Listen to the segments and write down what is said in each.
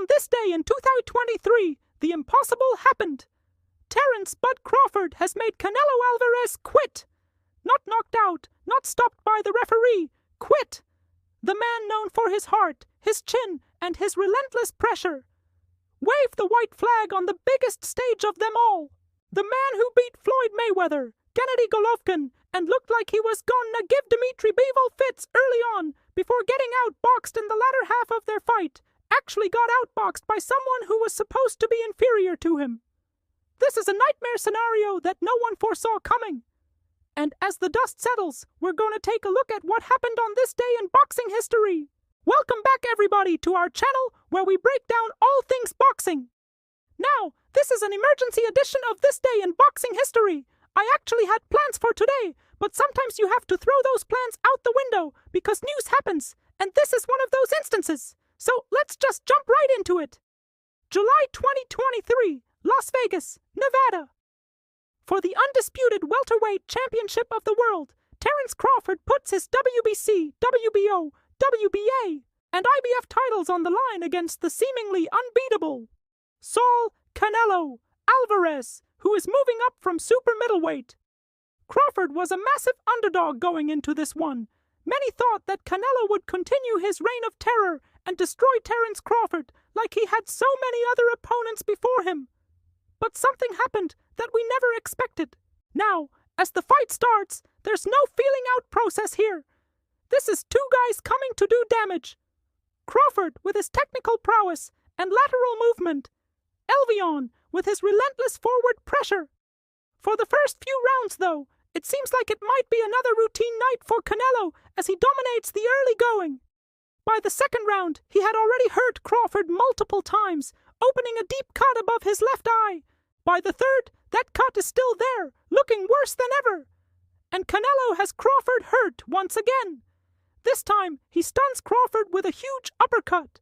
on this day in 2023, the impossible happened. Terence "Bud" Crawford has made Canelo Álvarez quit. Not knocked out, not stopped by the referee, quit. The man known for his heart, his chin, and his relentless pressure. Waved the white flag on the biggest stage of them all. The man who beat Floyd Mayweather, Gennady Golovkin, and looked like he was gonna give Dimitri Bivol fits early on before getting outboxed in the latter half of their fight, actually got outboxed by someone who was supposed to be inferior to him. This is a nightmare scenario that no one foresaw coming. And as the dust settles, we're going to take a look at what happened on this day in boxing history. Welcome back, everybody, to our channel where we break down all things boxing. Now, this is an emergency edition of This Day in Boxing History. I actually had plans for today, but sometimes you have to throw those plans out the window because news happens, and this is one of those instances. So let's just jump right into it. July 2023, Las Vegas, Nevada. For the undisputed welterweight championship of the world, Terence Crawford puts his WBC, WBO, WBA, and IBF titles on the line against the seemingly unbeatable Saul Canelo Álvarez, who is moving up from super middleweight. Crawford was a massive underdog going into this one. Many thought that Canelo would continue his reign of terror and destroy Terence Crawford like he had so many other opponents before him. But something happened that we never expected. Now, as the fight starts, there's no feeling out process here. This is two guys coming to do damage. Crawford with his technical prowess and lateral movement. Elvion with his relentless forward pressure. For the first few rounds, though, it seems like it might be another routine night for Canelo as he dominates the early going. By the second round, he had already hurt Crawford multiple times, opening a deep cut above his left eye. By the third, that cut is still there, looking worse than ever. And Canelo has Crawford hurt once again. This time, he stuns Crawford with a huge uppercut.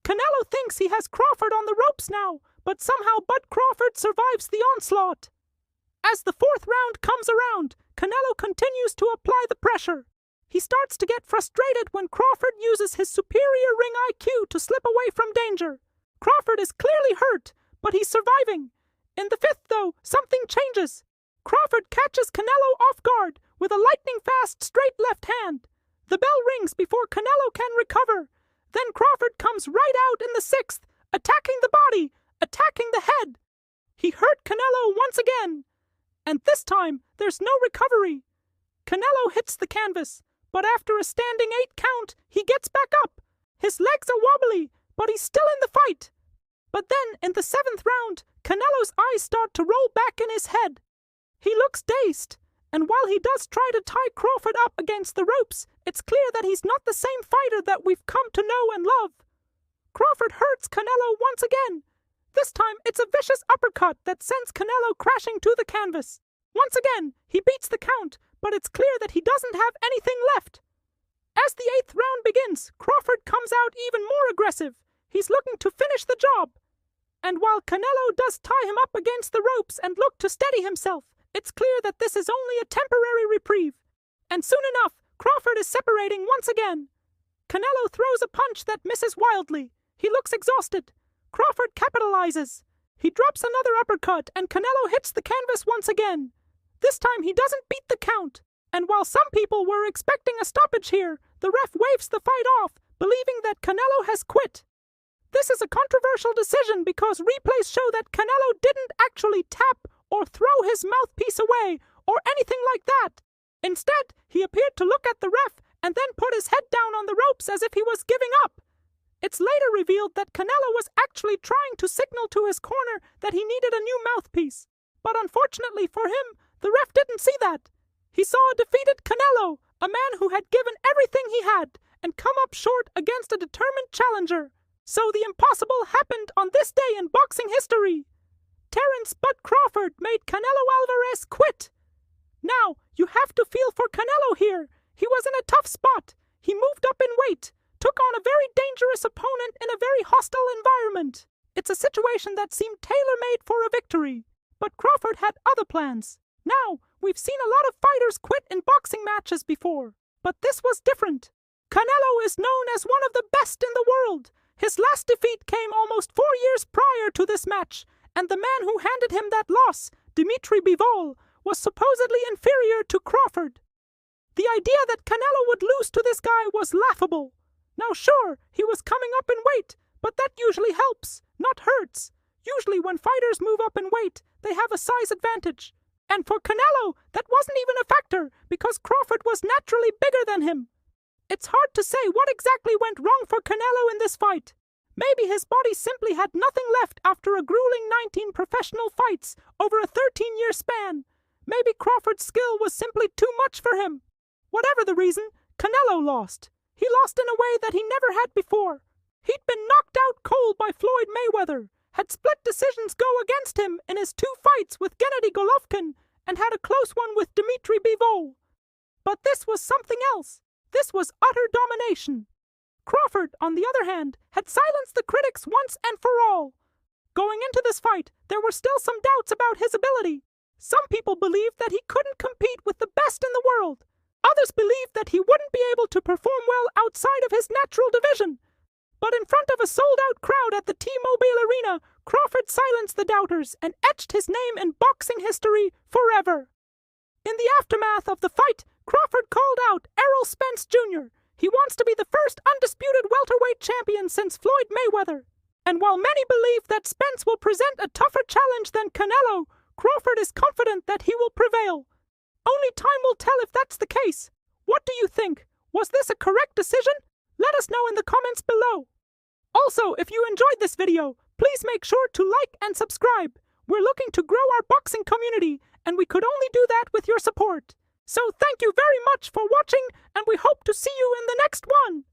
Canelo thinks he has Crawford on the ropes now, but somehow Bud Crawford survives the onslaught. As the fourth round comes around, Canelo continues to apply the pressure. He starts to get frustrated when Crawford uses his superior ring IQ to slip away from danger. Crawford is clearly hurt, but he's surviving. In the fifth, though, something changes. Crawford catches Canelo off guard with a lightning-fast straight left hand. The bell rings before Canelo can recover. Then Crawford comes right out in the sixth, attacking the body, attacking the head. He hurt Canelo once again. And this time, there's no recovery. Canelo hits the canvas, but after a standing 8 count, he gets back up. His legs are wobbly, but he's still in the fight. But then, in the 7th round, Canelo's eyes start to roll back in his head. He looks dazed, and while he does try to tie Crawford up against the ropes, it's clear that he's not the same fighter that we've come to know and love. Crawford hurts Canelo once again. This time, it's a vicious uppercut that sends Canelo crashing to the canvas. Once again, he beats the count, but it's clear that he doesn't have anything left. As the 8th round begins, Crawford comes out even more aggressive. He's looking to finish the job. And while Canelo does tie him up against the ropes and look to steady himself, it's clear that this is only a temporary reprieve. And soon enough, Crawford is separating once again. Canelo throws a punch that misses wildly. He looks exhausted. Crawford capitalizes. He drops another uppercut and Canelo hits the canvas once again. This time he doesn't beat the count. And while some people were expecting a stoppage here, the ref waves the fight off, believing that Canelo has quit. This is a controversial decision because replays show that Canelo didn't actually tap or throw his mouthpiece away or anything like that. Instead, he appeared to look at the ref and then put his head down on the ropes as if he was giving up. It's later revealed that Canelo was actually trying to signal to his corner that he needed a new mouthpiece. But unfortunately for him, the ref didn't see that. He saw a defeated Canelo, a man who had given everything he had and come up short against a determined challenger. So the impossible happened on this day in boxing history. Terence "Bud" Crawford made Canelo Álvarez quit. Now, you have to feel for Canelo here. He was in a tough spot. He moved up in weight, took on a very dangerous opponent in a very hostile environment. It's a situation that seemed tailor-made for a victory. But Crawford had other plans. Now, we've seen a lot of fighters quit in boxing matches before. But this was different. Canelo is known as one of the best in the world. His last defeat came almost to this match, and the man who handed him that loss, Dimitri Bivol, was supposedly inferior to Crawford. The idea that Canelo would lose to this guy was laughable. Now sure, he was coming up in weight, but that usually helps, not hurts. Usually when fighters move up in weight, they have a size advantage. And for Canelo, that wasn't even a factor, because Crawford was naturally bigger than him. It's hard to say what exactly went wrong for Canelo in this fight. Maybe his body simply had nothing left after a grueling 19 professional fights over a 13-year span. Maybe Crawford's skill was simply too much for him. Whatever the reason, Canelo lost. He lost in a way that he never had before. He'd been knocked out cold by Floyd Mayweather, had split decisions go against him in his 2 fights with Gennady Golovkin, and had a close one with Dimitri Bivol. But this was something else. This was utter domination. Crawford, on the other hand, had silenced the critics once and for all. Going into this fight, there were still some doubts about his ability. Some people believed that he couldn't compete with the best in the world. Others believed that he wouldn't be able to perform well outside of his natural division. But in front of a sold-out crowd at the T-Mobile Arena, Crawford silenced the doubters and etched his name in boxing history forever. In the aftermath of the fight, Crawford called out Errol Spence Jr. He wants to be the first undisputed welterweight champion since Floyd Mayweather. And while many believe that Spence will present a tougher challenge than Canelo, Crawford is confident that he will prevail. Only time will tell if that's the case. What do you think? Was this a correct decision? Let us know in the comments below. Also, if you enjoyed this video, please make sure to like and subscribe. We're looking to grow our boxing community, and we could only do that with your support. So thank you very much for watching, and we hope to see you in the next one.